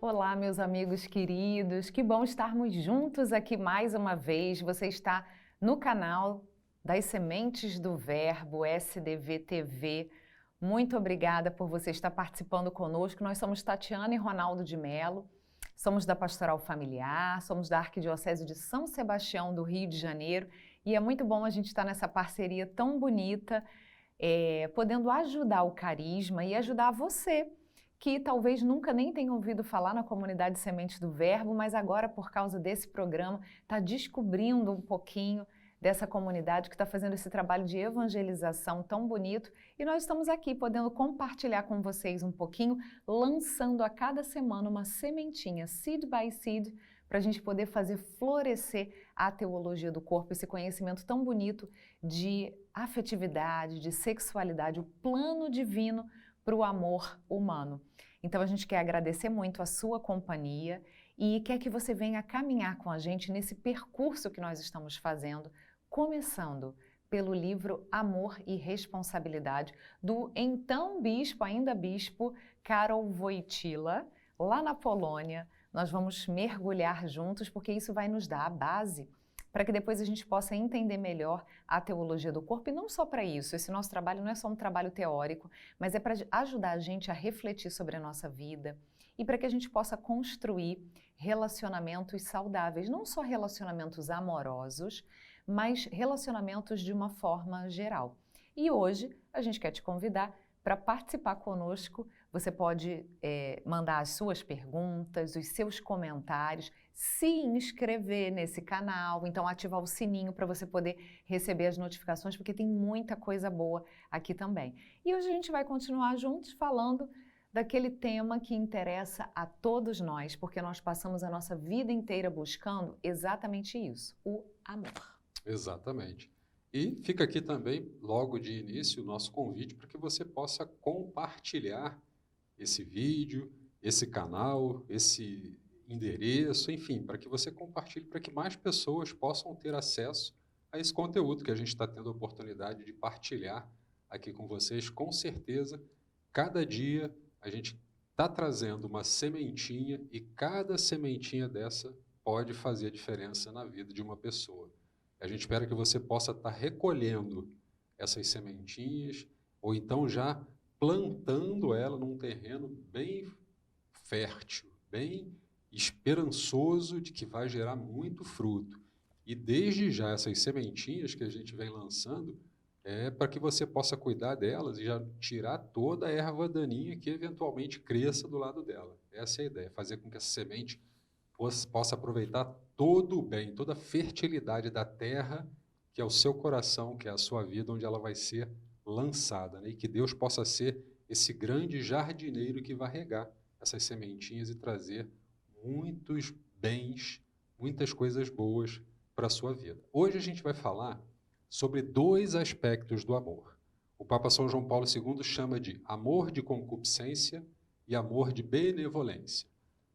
Olá, meus amigos queridos, que bom estarmos juntos aqui mais uma vez. Você está no canal das Sementes do Verbo, SDV TV. Muito obrigada por você estar participando conosco. Nós somos Tatiana e Ronaldo de Mello, somos da Pastoral Familiar, somos da Arquidiocese de São Sebastião do Rio de Janeiro e é muito bom a gente estar nessa parceria tão bonita, podendo ajudar o Carisma e ajudar você, que talvez nunca nem tenha ouvido falar na comunidade Sementes do Verbo, mas agora, por causa desse programa, está descobrindo um pouquinho dessa comunidade que está fazendo esse trabalho de evangelização tão bonito. E nós estamos aqui podendo compartilhar com vocês um pouquinho, lançando a cada semana uma sementinha, seed by seed, para a gente poder fazer florescer a teologia do corpo, esse conhecimento tão bonito de afetividade, de sexualidade, o plano divino para o amor humano. Então a gente quer agradecer muito a sua companhia e quer que você venha caminhar com a gente nesse percurso que nós estamos fazendo, começando pelo livro Amor e Responsabilidade, do então bispo, ainda bispo, Karol Wojtyla, lá na Polônia. Nós vamos mergulhar juntos porque isso vai nos dar a base para que depois a gente possa entender melhor a teologia do corpo. E não só para isso, esse nosso trabalho não é só um trabalho teórico, mas é para ajudar a gente a refletir sobre a nossa vida e para que a gente possa construir relacionamentos saudáveis, não só relacionamentos amorosos, mas relacionamentos de uma forma geral. E hoje a gente quer te convidar para participar conosco. Você pode mandar as suas perguntas, os seus comentários, se inscrever nesse canal, então ativar o sininho para você poder receber as notificações, porque tem muita coisa boa aqui também. E hoje a gente vai continuar juntos falando daquele tema que interessa a todos nós, porque nós passamos a nossa vida inteira buscando exatamente isso, o amor. Exatamente. E fica aqui também, logo de início, o nosso convite para que você possa compartilhar esse vídeo, esse canal, esse endereço, enfim, para que você compartilhe, para que mais pessoas possam ter acesso a esse conteúdo que a gente está tendo a oportunidade de partilhar aqui com vocês. Com certeza, cada dia a gente está trazendo uma sementinha e cada sementinha dessa pode fazer a diferença na vida de uma pessoa. A gente espera que você possa estar recolhendo essas sementinhas ou então já plantando ela num terreno bem fértil, bem esperançoso de que vai gerar muito fruto. E desde já essas sementinhas que a gente vem lançando é para que você possa cuidar delas e já tirar toda a erva daninha que eventualmente cresça do lado dela. Essa é a ideia, fazer com que essa semente possa aproveitar todo o bem, toda a fertilidade da terra, que é o seu coração, que é a sua vida, onde ela vai ser lançada, né? E que Deus possa ser esse grande jardineiro que vai regar essas sementinhas e trazer muitos bens, muitas coisas boas para a sua vida. Hoje a gente vai falar sobre dois aspectos do amor. O Papa São João Paulo II chama de amor de concupiscência e amor de benevolência.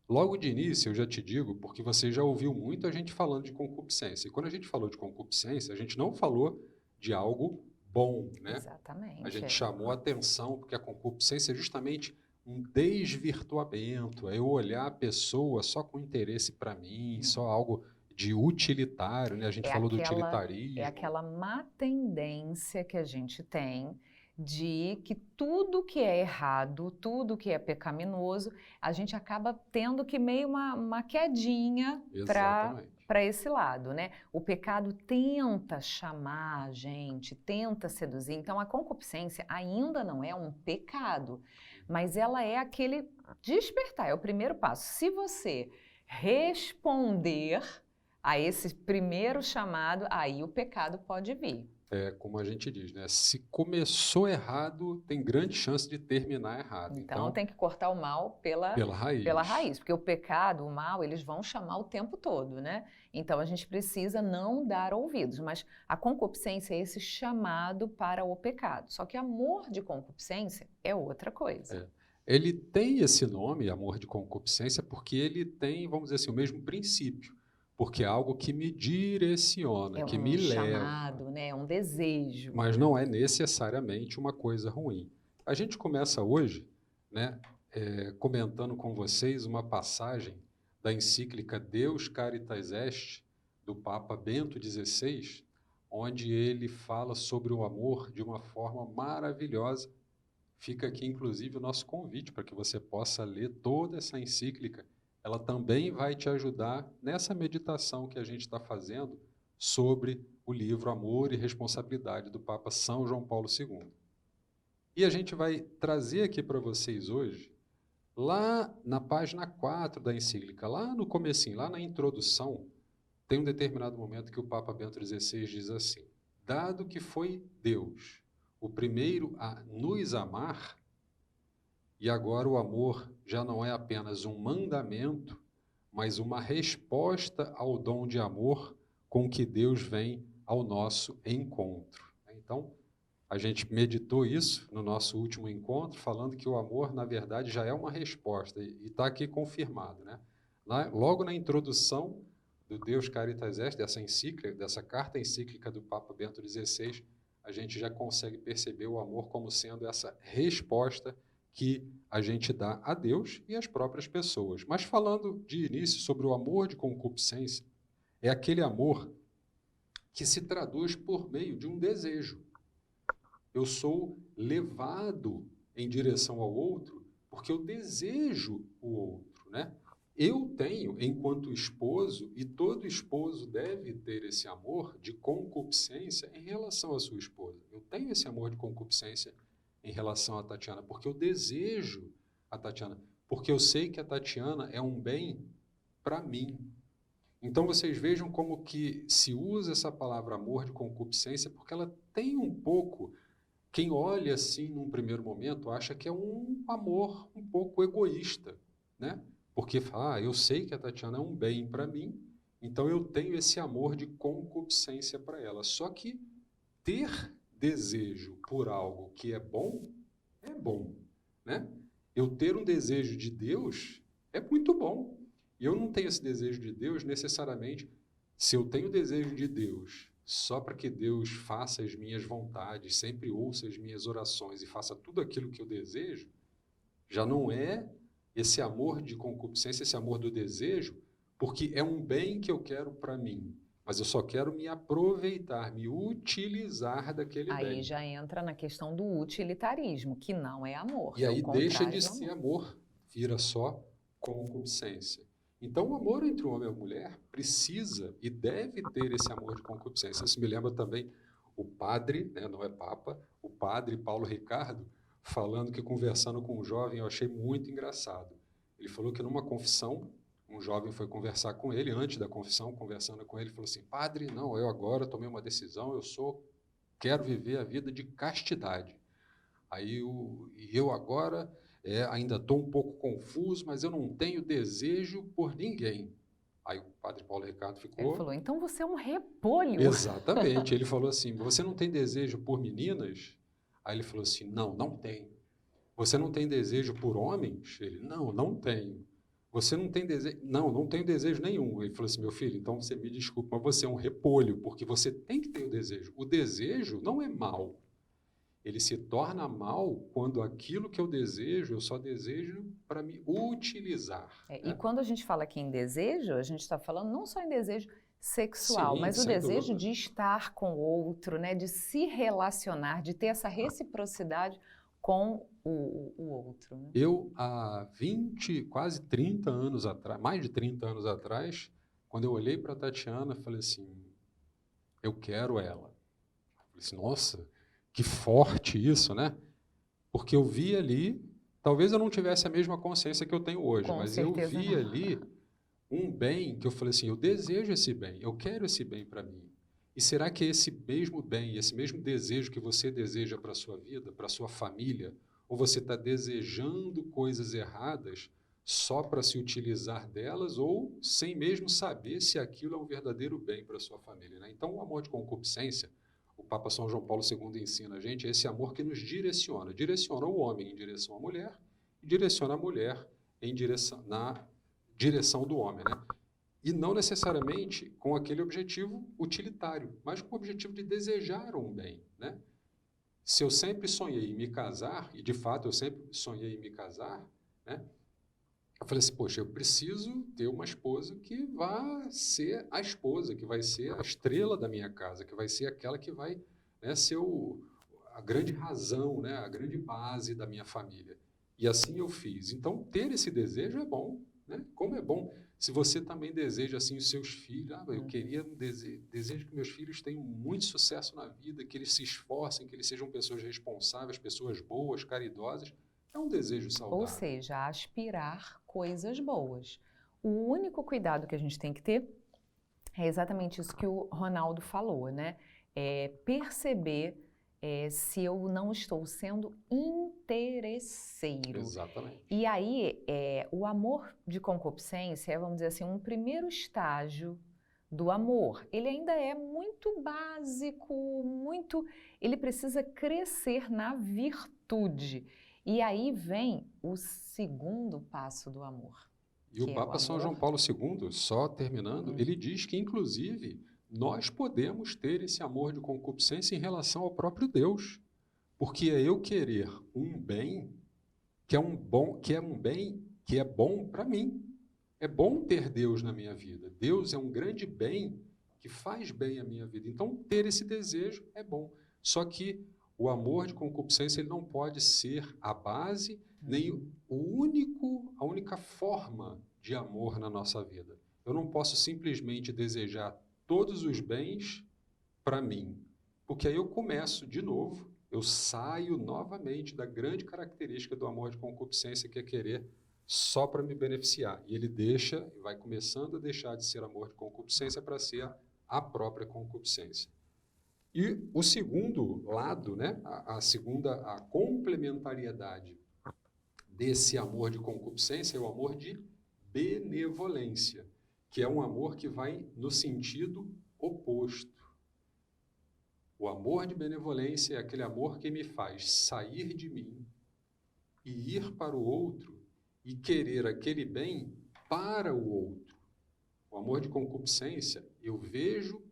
Logo de início, eu já te digo, porque você já ouviu muito a gente falando de concupiscência. E quando a gente falou de concupiscência, a gente não falou de algo bom, né? Exatamente. A gente chamou a atenção, porque a concupiscência é justamente um desvirtuamento, é eu olhar a pessoa só com interesse para mim, só algo de utilitário, né? A gente falou do utilitarismo. É aquela má tendência que a gente tem de que tudo que é errado, tudo que é pecaminoso, a gente acaba tendo que meio uma quedinha para esse lado, né? O pecado tenta chamar a gente, tenta seduzir. Então, a concupiscência ainda não é um pecado, mas ela é aquele despertar, é o primeiro passo. Se você responder a esse primeiro chamado, aí o pecado pode vir. É como a gente diz, né? Se começou errado, tem grande chance de terminar errado. Então tem que cortar o mal pela raiz, porque o pecado, o mal, eles vão chamar o tempo todo, né? Então a gente precisa não dar ouvidos, mas a concupiscência é esse chamado para o pecado. Só que amor de concupiscência é outra coisa. Ele tem esse nome, amor de concupiscência, porque ele tem, vamos dizer assim, o mesmo princípio. Porque é algo que me direciona, que me leva. É um chamado, né? É um desejo. Mas não é necessariamente uma coisa ruim. A gente começa hoje, né, comentando com vocês uma passagem da encíclica Deus Caritas Est, do Papa Bento XVI, onde ele fala sobre o amor de uma forma maravilhosa. Fica aqui, inclusive, o nosso convite para que você possa ler toda essa encíclica. Ela também vai te ajudar nessa meditação que a gente está fazendo sobre o livro Amor e Responsabilidade do Papa São João Paulo II. E a gente vai trazer aqui para vocês hoje, lá na página 4 da encíclica, lá no comecinho, lá na introdução, tem um determinado momento que o Papa Bento XVI diz assim: dado que foi Deus o primeiro a nos amar, e agora o amor já não é apenas um mandamento, mas uma resposta ao dom de amor com que Deus vem ao nosso encontro. Então, a gente meditou isso no nosso último encontro, falando que o amor, na verdade, já é uma resposta, e está aqui confirmado, né? Logo na introdução do Deus Caritas Est, dessa encíclica, dessa carta encíclica do Papa Bento XVI, a gente já consegue perceber o amor como sendo essa resposta que a gente dá a Deus e às próprias pessoas. Mas falando de início sobre o amor de concupiscência, é aquele amor que se traduz por meio de um desejo. Eu sou levado em direção ao outro porque eu desejo o outro, né? Eu tenho, enquanto esposo, e todo esposo deve ter esse amor de concupiscência em relação à sua esposa. Eu tenho esse amor de concupiscência em relação a Tatiana, porque eu desejo a Tatiana, porque eu sei que a Tatiana é um bem para mim. Então, vocês vejam como que se usa essa palavra amor de concupiscência, porque ela tem um pouco... Quem olha assim num primeiro momento acha que é um amor um pouco egoísta, né? Porque eu sei que a Tatiana é um bem para mim, então eu tenho esse amor de concupiscência para ela. Só que ter desejo por algo que é bom, né? Eu ter um desejo de Deus é muito bom. E eu não tenho esse desejo de Deus necessariamente. Se eu tenho desejo de Deus só para que Deus faça as minhas vontades, sempre ouça as minhas orações e faça tudo aquilo que eu desejo, já não é esse amor de concupiscência, esse amor do desejo, porque é um bem que eu quero para mim, mas eu só quero me aproveitar, me utilizar daquele bem. Aí já entra na questão do utilitarismo, que não é amor. E é aí o deixa contrário de do ser amor, vira só concupiscência. Então, o amor entre o homem e a mulher precisa e deve ter esse amor de concupiscência. Isso me lembra também o padre, né, não é papa, o padre Paulo Ricardo, falando que, conversando com um jovem, eu achei muito engraçado. Ele falou que numa confissão, um jovem foi conversar com ele, antes da confissão, conversando com ele, falou assim: padre, não, eu agora tomei uma decisão, quero viver a vida de castidade. Aí eu agora ainda estou um pouco confuso, mas eu não tenho desejo por ninguém. Aí o padre Paulo Ricardo ficou... Ele falou: então você é um repolho. Exatamente. Ele falou assim: você não tem desejo por meninas? Aí ele falou assim: não, não tenho. Você não tem desejo por homens? Ele: não, não tenho. Você não tem desejo? Não, não tenho desejo nenhum. Ele falou assim: meu filho, então você me desculpa, mas você é um repolho, porque você tem que ter o desejo. O desejo não é mal. Ele se torna mal quando aquilo que eu só desejo para me utilizar. Né? E quando a gente fala aqui em desejo, a gente está falando não só em desejo sexual, sim, mas o desejo dúvida. de estar com o outro, né? De se relacionar, de ter essa reciprocidade com o outro. Né? Eu, há quase 30 anos atrás, mais de 30 anos atrás, quando eu olhei para a Tatiana, falei assim: eu quero ela. Eu falei assim: nossa, que forte isso, né? Porque eu vi ali, talvez eu não tivesse a mesma consciência que eu tenho hoje, mas eu vi ali um bem que eu falei assim: eu desejo esse bem, eu quero esse bem para mim. E será que esse mesmo bem, esse mesmo desejo que você deseja para a sua vida, para a sua família, ou você está desejando coisas erradas só para se utilizar delas, ou sem mesmo saber se aquilo é um verdadeiro bem para a sua família, né? Então, o amor de concupiscência, o Papa São João Paulo II ensina a gente, é esse amor que nos direciona. Direciona o homem em direção à mulher e direciona a mulher na direção do homem, né? E não necessariamente com aquele objetivo utilitário, mas com o objetivo de desejar um bem, né? Se eu sempre sonhei em me casar, e de fato eu sempre sonhei em me casar, né? Eu falei assim, poxa, eu preciso ter uma esposa que vá ser a esposa, que vai ser a estrela da minha casa, que vai ser aquela que vai, né, ser a grande razão, né, a grande base da minha família. E assim eu fiz. Então, ter esse desejo é bom, né? Como é bom se você também deseja assim os seus filhos. Ah, eu queria desejo que meus filhos tenham muito sucesso na vida, que eles se esforcem, que eles sejam pessoas responsáveis, pessoas boas, caridosas. É um desejo Ou saudável. seja, aspirar coisas boas. O único cuidado que a gente tem que ter é exatamente isso que o Ronaldo falou, né? É perceber se eu não estou sendo interesseiro. Exatamente. E aí, o amor de concupiscência é, vamos dizer assim, um primeiro estágio do amor. Ele ainda é muito básico, ele precisa crescer na virtude. E aí vem o segundo passo do amor. E o Papa São João Paulo II, só terminando, ele diz que, inclusive, nós podemos ter esse amor de concupiscência em relação ao próprio Deus. Porque é eu querer um bem que é bom para mim. É bom ter Deus na minha vida. Deus é um grande bem que faz bem à minha vida. Então, ter esse desejo é bom. Só que o amor de concupiscência ele não pode ser a base, nem a única forma de amor na nossa vida. Eu não posso simplesmente desejar todos os bens para mim, porque aí eu começo de novo, eu saio novamente da grande característica do amor de concupiscência, que é querer só para me beneficiar. E ele vai começando a deixar de ser amor de concupiscência para ser a própria concupiscência. E o segundo lado, né, a complementariedade desse amor de concupiscência é o amor de benevolência, que é um amor que vai no sentido oposto. O amor de benevolência é aquele amor que me faz sair de mim e ir para o outro e querer aquele bem para o outro. O amor de concupiscência, eu vejo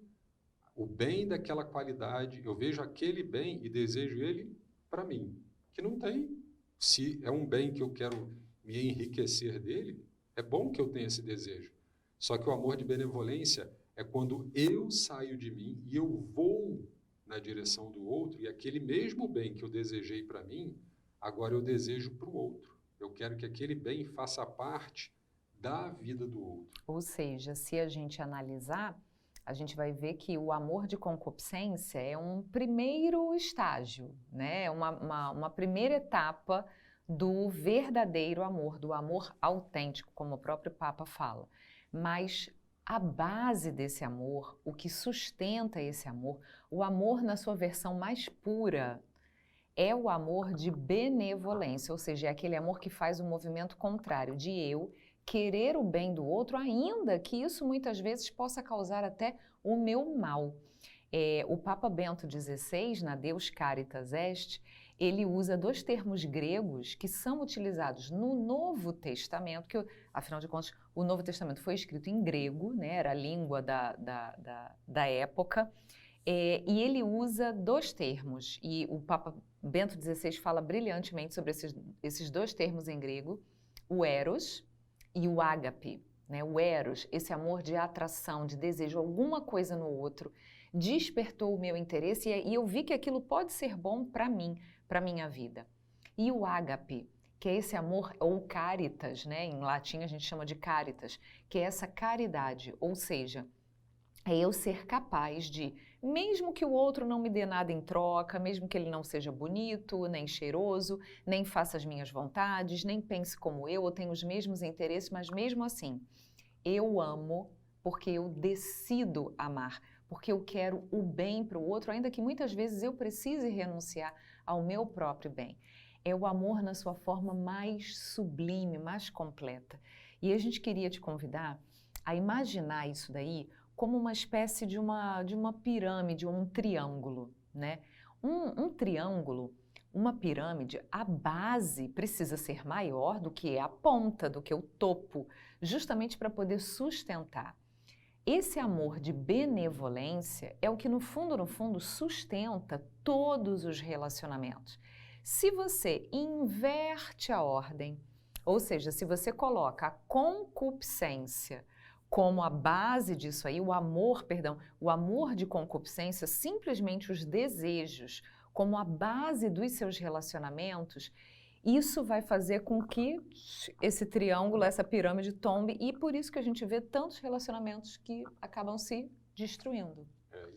o bem daquela qualidade, eu vejo aquele bem e desejo ele para mim. Que não tem. Se é um bem que eu quero me enriquecer dele, é bom que eu tenha esse desejo. Só que o amor de benevolência é quando eu saio de mim e eu vou na direção do outro e aquele mesmo bem que eu desejei para mim, agora eu desejo para o outro. Eu quero que aquele bem faça parte da vida do outro. Ou seja, se a gente analisar, a gente vai ver que o amor de concupiscência é um primeiro estágio, né? Uma primeira etapa do verdadeiro amor, do amor autêntico, como o próprio Papa fala. Mas a base desse amor, o que sustenta esse amor, o amor na sua versão mais pura, é o amor de benevolência, ou seja, é aquele amor que faz o movimento contrário, de eu querer o bem do outro, ainda que isso muitas vezes possa causar até o meu mal. O Papa Bento XVI, na Deus Caritas Est, ele usa dois termos gregos que são utilizados no Novo Testamento, que, afinal de contas, o Novo Testamento foi escrito em grego, né, era a língua da época, e ele usa dois termos, e o Papa Bento XVI fala brilhantemente sobre esses dois termos em grego, o eros e o ágape, né? O eros, esse amor de atração, de desejo, alguma coisa no outro, despertou o meu interesse e eu vi que aquilo pode ser bom para mim, para minha vida. E o ágape, que é esse amor, ou caritas, né? Em latim a gente chama de caritas, que é essa caridade, ou seja, é eu ser capaz de, mesmo que o outro não me dê nada em troca, mesmo que ele não seja bonito, nem cheiroso, nem faça as minhas vontades, nem pense como eu, ou tenha os mesmos interesses, mas mesmo assim, eu amo porque eu decido amar, porque eu quero o bem para o outro, ainda que muitas vezes eu precise renunciar ao meu próprio bem. É o amor na sua forma mais sublime, mais completa. E a gente queria te convidar a imaginar isso daí como uma espécie de uma pirâmide, um triângulo, né? Um triângulo, uma pirâmide, a base precisa ser maior do que a ponta, do que o topo, justamente para poder sustentar. Esse amor de benevolência é o que, no fundo, sustenta todos os relacionamentos. Se você inverte a ordem Ou seja, se você coloca a concupiscência como a base disso aí, o amor de concupiscência, simplesmente os desejos, como a base dos seus relacionamentos, isso vai fazer com que esse triângulo, essa pirâmide tombe, e por isso que a gente vê tantos relacionamentos que acabam se destruindo.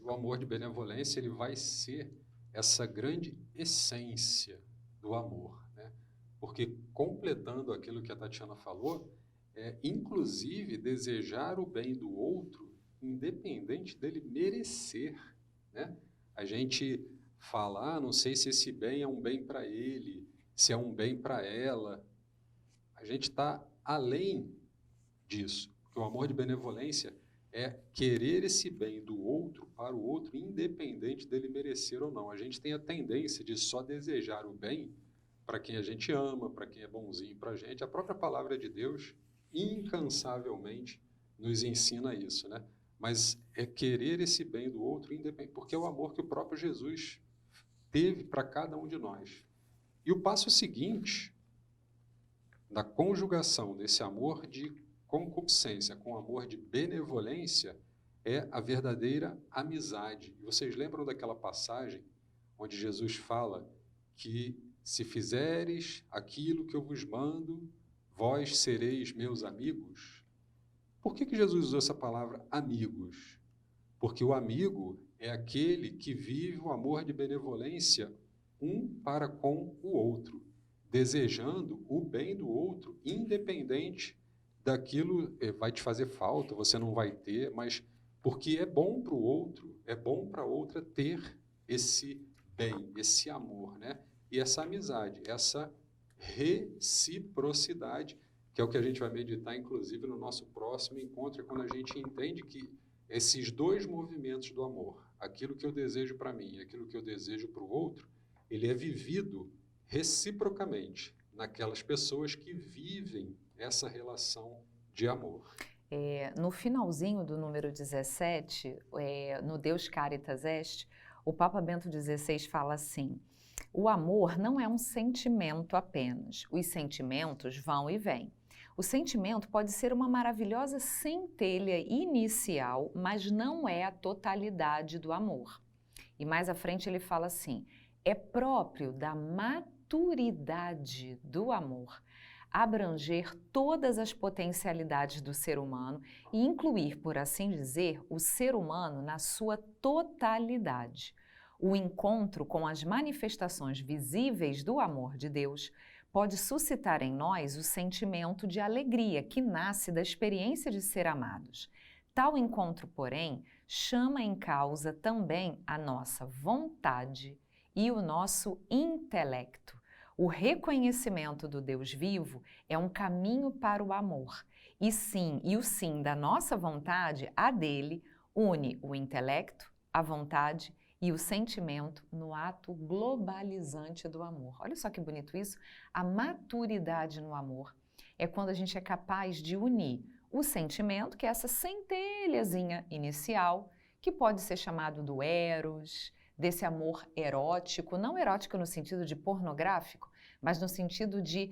O amor de benevolência, ele vai ser essa grande essência do amor, né? Porque, completando aquilo que a Tatiana falou, inclusive desejar o bem do outro, independente dele merecer, né? A gente fala, não sei se esse bem é um bem para ele, se é um bem para ela. A gente está além disso, porque o amor de benevolência é querer esse bem do outro para o outro, independente dele merecer ou não. A gente tem a tendência de só desejar o bem para quem a gente ama, para quem é bonzinho para a gente. A própria palavra de Deus, incansavelmente, nos ensina isso, né? Mas é querer esse bem do outro, independente, porque é o amor que o próprio Jesus teve para cada um de nós. E o passo seguinte, da conjugação desse amor de concupiscência com amor de benevolência, é a verdadeira amizade. E vocês lembram daquela passagem onde Jesus fala que se fizeres aquilo que eu vos mando, vós sereis meus amigos? Por que Jesus usou essa palavra amigos? Porque o amigo é aquele que vive o amor de benevolência um para com o outro, desejando o bem do outro, independente daquilo vai te fazer falta, você não vai ter, mas porque é bom para o outro, é bom para a outra ter esse bem, esse amor, né? E essa amizade, essa reciprocidade, que é o que a gente vai meditar, inclusive, no nosso próximo encontro, é quando a gente entende que esses dois movimentos do amor, aquilo que eu desejo para mim, aquilo que eu desejo para o outro, ele é vivido reciprocamente naquelas pessoas que vivem essa relação de amor. No finalzinho do número 17, no Deus Caritas Est, o Papa Bento XVI fala assim: o amor não é um sentimento apenas. Os sentimentos vão e vêm. O sentimento pode ser uma maravilhosa centelha inicial, mas não é a totalidade do amor. E mais à frente ele fala assim: é próprio da maturidade do amor abranger todas as potencialidades do ser humano e incluir, por assim dizer, o ser humano na sua totalidade. O encontro com as manifestações visíveis do amor de Deus pode suscitar em nós o sentimento de alegria que nasce da experiência de ser amados. Tal encontro, porém, chama em causa também a nossa vontade e o nosso intelecto. O reconhecimento do Deus vivo é um caminho para o amor. E o sim da nossa vontade, a dele, une o intelecto, a vontade e o sentimento no ato globalizante do amor. Olha só que bonito isso. A maturidade no amor é quando a gente é capaz de unir o sentimento, que é essa centelhazinha inicial, que pode ser chamado do eros, desse amor erótico, não erótico no sentido de pornográfico, mas no sentido de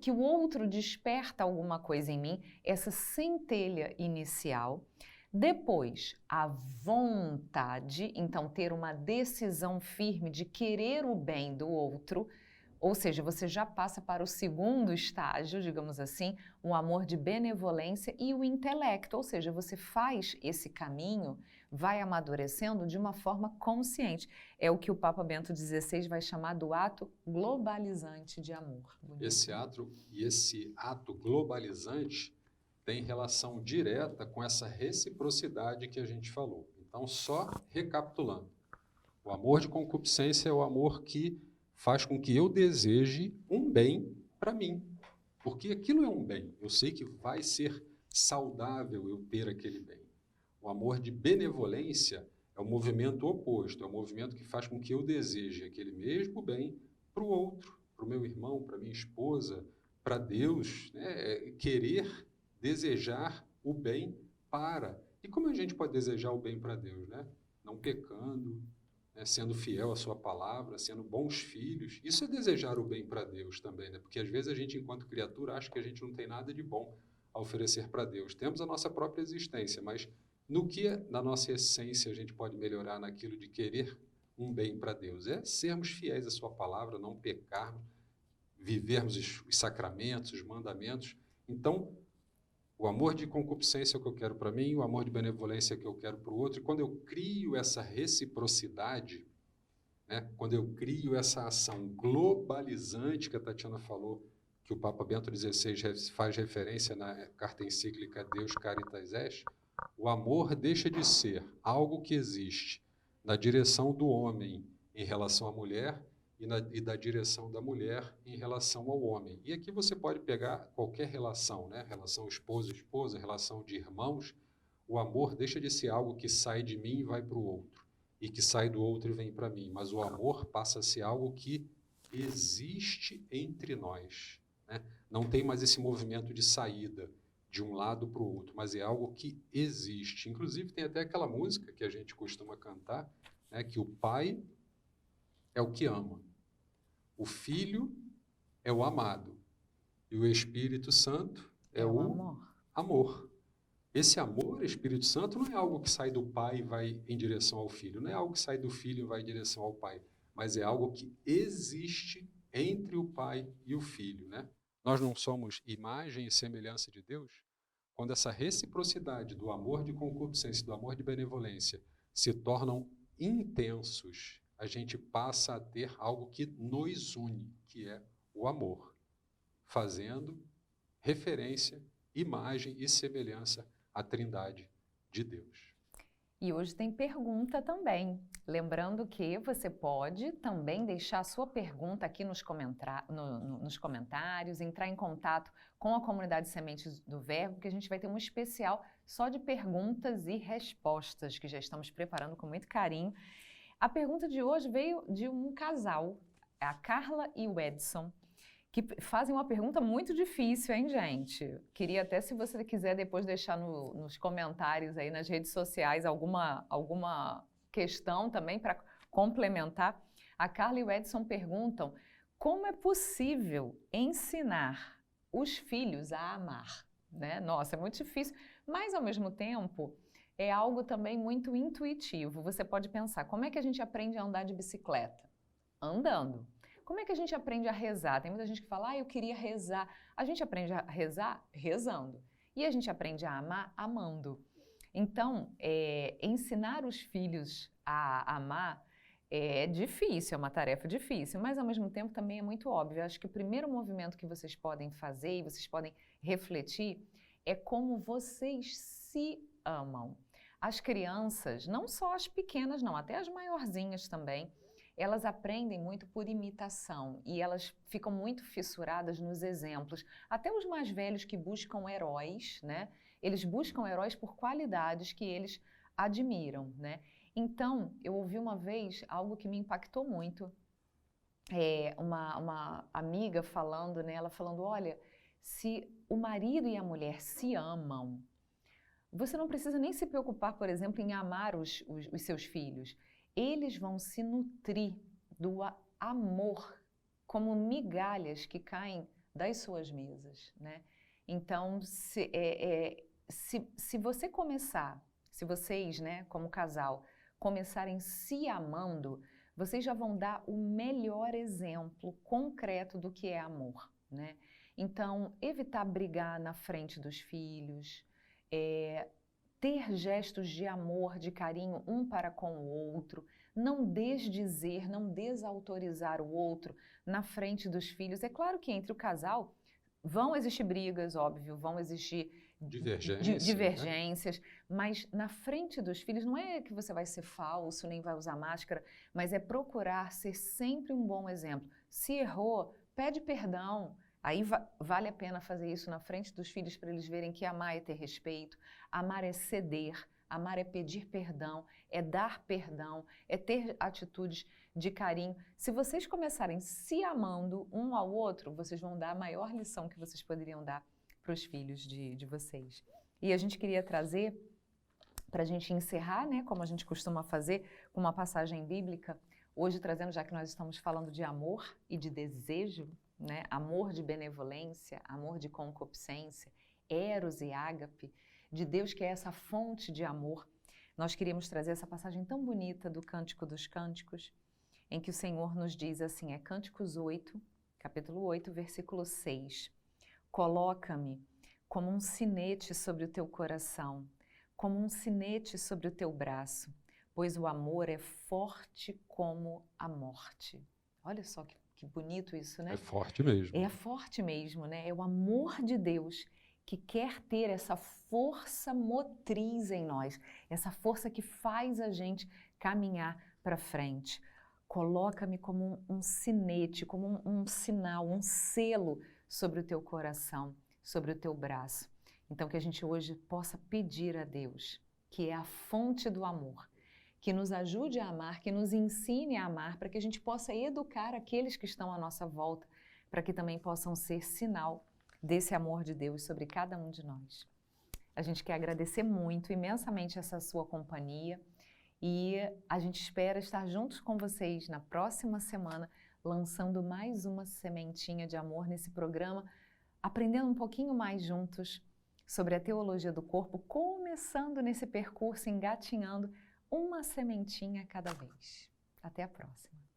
que o outro desperta alguma coisa em mim, essa centelha inicial. Depois, a vontade, então ter uma decisão firme de querer o bem do outro, ou seja, você já passa para o segundo estágio, digamos assim, o amor de benevolência e o intelecto, ou seja, você faz esse caminho, vai amadurecendo de uma forma consciente. É o que o Papa Bento XVI vai chamar do ato globalizante de amor. Bonito. Esse ato globalizante tem relação direta com essa reciprocidade que a gente falou. Então, só recapitulando, o amor de concupiscência é o amor que faz com que eu deseje um bem para mim, porque aquilo é um bem. Eu sei que vai ser saudável eu ter aquele bem. O amor de benevolência é o movimento oposto, é o movimento que faz com que eu deseje aquele mesmo bem para o outro, para o meu irmão, para minha esposa, para Deus, né? Querer desejar o bem para. E como a gente pode desejar o bem para Deus, né? Não pecando, né, sendo fiel à sua palavra, sendo bons filhos. Isso é desejar o bem para Deus também, né? Porque às vezes a gente, enquanto criatura, acha que a gente não tem nada de bom a oferecer para Deus. Temos a nossa própria existência, mas no que na nossa essência a gente pode melhorar naquilo de querer um bem para Deus? É sermos fiéis à sua palavra, não pecarmos, vivermos os sacramentos, os mandamentos. Então, o amor de concupiscência é o que eu quero para mim, o amor de benevolência é o que eu quero para o outro. E quando eu crio essa reciprocidade, né, quando eu crio essa ação globalizante que a Tatiana falou, que o Papa Bento XVI faz referência na carta encíclica Deus Caritas Est, o amor deixa de ser algo que existe na direção do homem em relação à mulher e da direção da mulher em relação ao homem. E aqui você pode pegar qualquer relação, né? Relação esposo-esposa, relação de irmãos. O amor deixa de ser algo que sai de mim e vai para o outro, e que sai do outro e vem para mim. Mas o amor passa a ser algo que existe entre nós, né? Não tem mais esse movimento de saída de um lado para o outro, mas é algo que existe. Inclusive, tem até aquela música que a gente costuma cantar, né, que o pai é o que ama, o filho é o amado e o Espírito Santo é o amor. Esse amor, Espírito Santo, não é algo que sai do pai e vai em direção ao filho, não é algo que sai do filho e vai em direção ao pai, mas é algo que existe entre o pai e o filho, né? Nós não somos imagem e semelhança de Deus? Quando essa reciprocidade do amor de concupiscência, do amor de benevolência se tornam intensos, a gente passa a ter algo que nos une, que é o amor, fazendo referência, imagem e semelhança à Trindade de Deus. E hoje tem pergunta também. Lembrando que você pode também deixar a sua pergunta aqui nos comentários, entrar em contato com a comunidade Sementes do Verbo, que a gente vai ter um especial só de perguntas e respostas, que já estamos preparando com muito carinho. A pergunta de hoje veio de um casal, a Carla e o Edson, que fazem uma pergunta muito difícil, hein, gente? Queria até, se você quiser depois deixar nos comentários aí nas redes sociais alguma questão também para complementar. A Carla e o Edson perguntam como é possível ensinar os filhos a amar, né? Nossa, é muito difícil, mas ao mesmo tempo é algo também muito intuitivo. Você pode pensar, como é que a gente aprende a andar de bicicleta? Andando. Como é que a gente aprende a rezar? Tem muita gente que fala, eu queria rezar. A gente aprende a rezar rezando. E a gente aprende a amar amando. Então, ensinar os filhos a amar é difícil, é uma tarefa difícil, mas ao mesmo tempo também é muito óbvio. Eu acho que o primeiro movimento que vocês podem fazer e vocês podem refletir é como vocês se amam. As crianças, não só as pequenas não, até as maiorzinhas também, elas aprendem muito por imitação e elas ficam muito fissuradas nos exemplos. Até os mais velhos que buscam heróis, né? Eles buscam heróis por qualidades que eles admiram, né? Então, eu ouvi uma vez algo que me impactou muito. Uma amiga falando, né? Ela falando, olha, se o marido e a mulher se amam, você não precisa nem se preocupar, por exemplo, em amar os seus filhos. Eles vão se nutrir do amor como migalhas que caem das suas mesas, né? Então, se você começar, se vocês, né, como casal, começarem se amando, vocês já vão dar o melhor exemplo concreto do que é amor, né? Então, evitar brigar na frente dos filhos, ter gestos de amor, de carinho um para com o outro, não desdizer, não desautorizar o outro na frente dos filhos. É claro que entre o casal vão existir brigas, óbvio, vão existir divergências, né? Mas na frente dos filhos não é que você vai ser falso, nem vai usar máscara, mas é procurar ser sempre um bom exemplo. Se errou, pede perdão. Aí vale a pena fazer isso na frente dos filhos para eles verem que amar é ter respeito, amar é ceder, amar é pedir perdão, é dar perdão, é ter atitudes de carinho. Se vocês começarem se amando um ao outro, vocês vão dar a maior lição que vocês poderiam dar para os filhos de vocês. E a gente queria trazer para a gente encerrar, né, como a gente costuma fazer, com uma passagem bíblica, hoje trazendo, já que nós estamos falando de amor e de desejo, né, amor de benevolência, amor de concupiscência, eros e ágape, de Deus que é essa fonte de amor, nós queríamos trazer essa passagem tão bonita do Cântico dos Cânticos, em que o Senhor nos diz assim, é Cânticos 8, capítulo 8, versículo 6, coloca-me como um sinete sobre o teu coração, como um sinete sobre o teu braço, pois o amor é forte como a morte. Olha só que bonito isso, né? É forte mesmo. É forte mesmo, né? É o amor de Deus que quer ter essa força motriz em nós, essa força que faz a gente caminhar para frente. Coloca-me como um sinete, como um sinal, um selo sobre o teu coração, sobre o teu braço. Então que a gente hoje possa pedir a Deus, que é a fonte do amor, que nos ajude a amar, que nos ensine a amar, para que a gente possa educar aqueles que estão à nossa volta, para que também possam ser sinal desse amor de Deus sobre cada um de nós. A gente quer agradecer muito, imensamente, essa sua companhia e a gente espera estar juntos com vocês na próxima semana, lançando mais uma sementinha de amor nesse programa, aprendendo um pouquinho mais juntos sobre a teologia do corpo, começando nesse percurso, engatinhando uma sementinha a cada vez. Até a próxima!